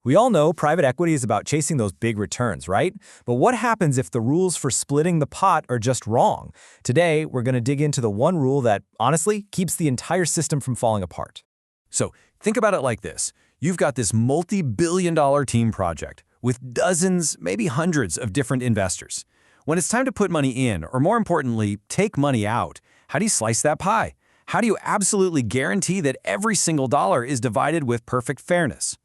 We all know private equity is about chasing those big returns, right? But what happens if the rules for splitting the pot are just wrong? Today, we're going to dig into the one rule that, honestly, keeps the entire system from falling apart. So think about it like this. You've got this multi-billion-dollar team project with dozens, maybe hundreds of different investors. When it's time to put money in, or more importantly, take money out, how do you slice that pie? How do you absolutely guarantee that every single dollar is divided with perfect fairness?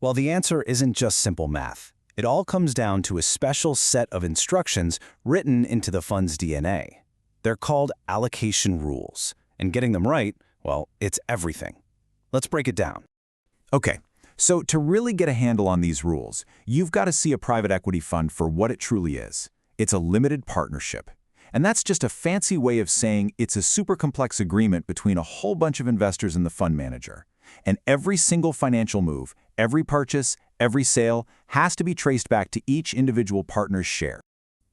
Well, the answer isn't just simple math. It all comes down to a special set of instructions written into the fund's DNA. They're called allocation rules, and getting them right, well, it's everything. Let's break it down. Okay, so to really get a handle on these rules, you've got to see a private equity fund for what it truly is. It's a limited partnership. And that's just a fancy way of saying it's a super complex agreement between a whole bunch of investors and the fund manager. And every single financial move, every purchase, every sale has to be traced back to each individual partner's share.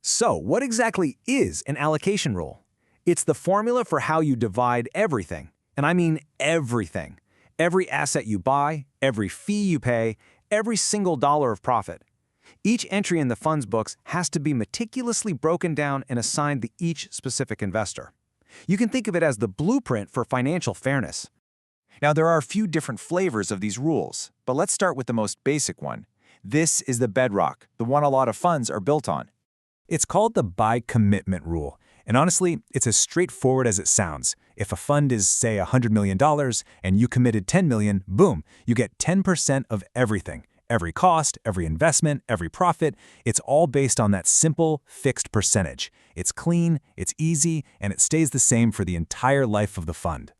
So, what exactly is an allocation rule? It's the formula for how you divide everything. And I mean everything. Every asset you buy, every fee you pay, every single dollar of profit. Each entry in the fund's books has to be meticulously broken down and assigned to each specific investor. You can think of it as the blueprint for financial fairness. Now, there are a few different flavors of these rules, but let's start with the most basic one. This is the bedrock, the one a lot of funds are built on. It's called the buy commitment rule. And honestly, it's as straightforward as it sounds. If a fund is, say, $100 million and you committed $10 million, boom, you get 10% of everything. Every cost, every investment, every profit, it's all based on that simple, fixed percentage. It's clean, it's easy, and it stays the same for the entire life of the fund.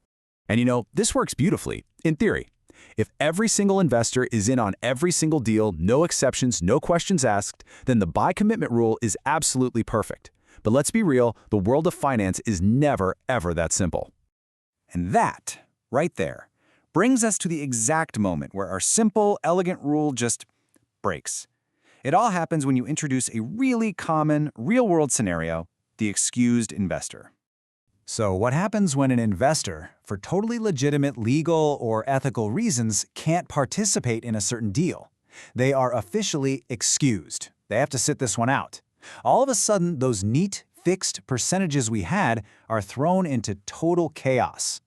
And you know, this works beautifully, in theory. If every single investor is in on every single deal, no exceptions, no questions asked, then the buy commitment rule is absolutely perfect. But let's be real, the world of finance is never, ever that simple. And that, right there, brings us to the exact moment where our simple, elegant rule just breaks. It all happens when you introduce a really common, real-world scenario, the excused investor. So what happens when an investor, for totally legitimate legal or ethical reasons, can't participate in a certain deal? They are officially excused. They have to sit this one out. All of a sudden, those neat, fixed percentages we had are thrown into total chaos.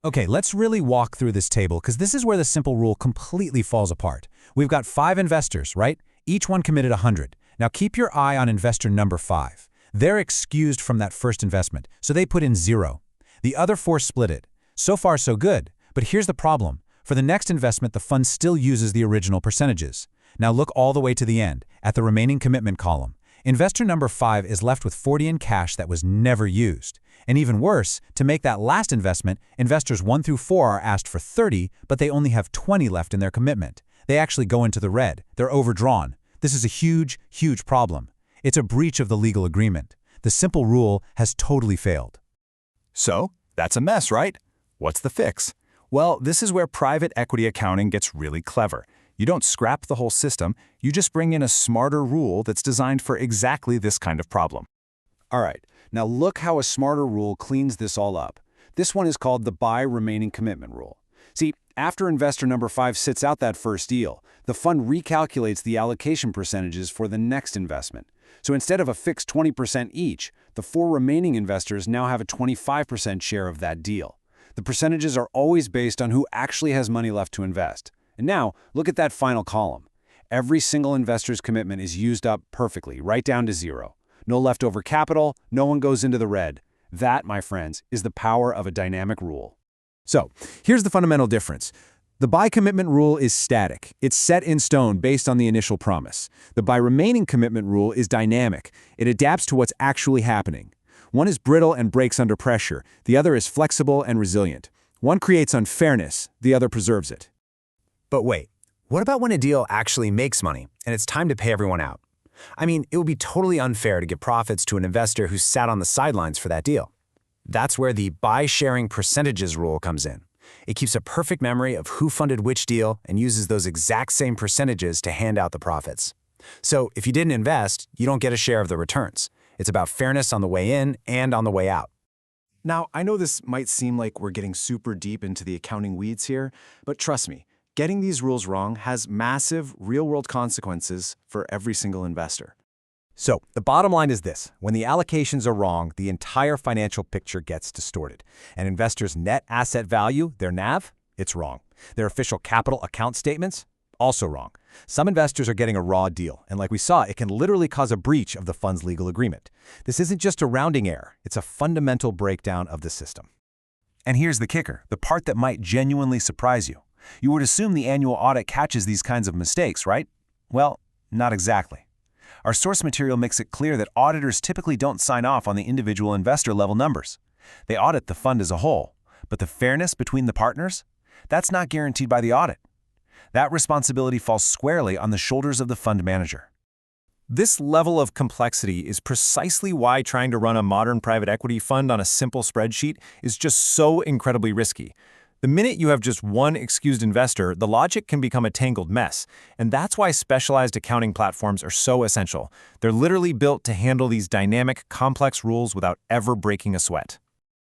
Okay, let's really walk through this table because this is where the simple rule completely falls apart. We've got 5 investors, right? Each one committed 100. Now keep your eye on investor number 5. They're excused from that first investment, so they put in 0. The other 4 split it. So far, so good. But here's the problem. For the next investment, the fund still uses the original percentages. Now look all the way to the end, at the remaining commitment column. Investor number 5 is left with 40 in cash that was never used. And even worse, to make that last investment, investors 1 through 4 are asked for 30, but they only have 20 left in their commitment. They actually go into the red. They're overdrawn. This is a huge, huge problem. It's a breach of the legal agreement. The simple rule has totally failed. So, that's a mess, right? What's the fix? Well, this is where private equity accounting gets really clever. You don't scrap the whole system, you just bring in a smarter rule that's designed for exactly this kind of problem. All right, now look how a smarter rule cleans this all up. This one is called the buy remaining commitment rule. See, after investor number 5 sits out that first deal, the fund recalculates the allocation percentages for the next investment. So instead of a fixed 20% each, the 4 remaining investors now have a 25% share of that deal. The percentages are always based on who actually has money left to invest. And now, look at that final column. Every single investor's commitment is used up perfectly, right down to 0. No leftover capital, no one goes into the red. That, my friends, is the power of a dynamic rule. So, here's the fundamental difference. The buy commitment rule is static. It's set in stone based on the initial promise. The buy remaining commitment rule is dynamic. It adapts to what's actually happening. One is brittle and breaks under pressure. The other is flexible and resilient. One creates unfairness. The other preserves it. But wait, what about when a deal actually makes money and it's time to pay everyone out? I mean, it would be totally unfair to give profits to an investor who sat on the sidelines for that deal. That's where the buy sharing percentages rule comes in. It keeps a perfect memory of who funded which deal and uses those exact same percentages to hand out the profits. So if you didn't invest, you don't get a share of the returns. It's about fairness on the way in and on the way out. Now, I know this might seem like we're getting super deep into the accounting weeds here, but trust me, Getting these rules wrong has massive, real-world consequences for every single investor. So, the bottom line is this. When the allocations are wrong, the entire financial picture gets distorted. An investor's net asset value, their NAV, it's wrong. Their official capital account statements, also wrong. Some investors are getting a raw deal, and like we saw, it can literally cause a breach of the fund's legal agreement. This isn't just a rounding error, it's a fundamental breakdown of the system. And here's the kicker, the part that might genuinely surprise you. You would assume the annual audit catches these kinds of mistakes, right? Well, not exactly. Our source material makes it clear that auditors typically don't sign off on the individual investor-level numbers. They audit the fund as a whole, but the fairness between the partners? That's not guaranteed by the audit. That responsibility falls squarely on the shoulders of the fund manager. This level of complexity is precisely why trying to run a modern private equity fund on a simple spreadsheet is just so incredibly risky. The minute you have just one excused investor, the logic can become a tangled mess. And that's why specialized accounting platforms are so essential. They're literally built to handle these dynamic, complex rules without ever breaking a sweat.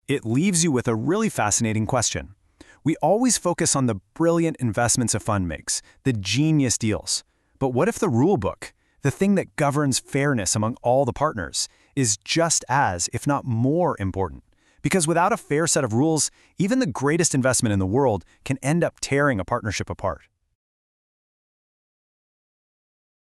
It leaves you with a really fascinating question. We always focus on the brilliant investments a fund makes, the genius deals. But what if the rule book, the thing that governs fairness among all the partners, is just as, if not more, important? Because without a fair set of rules, even the greatest investment in the world can end up tearing a partnership apart.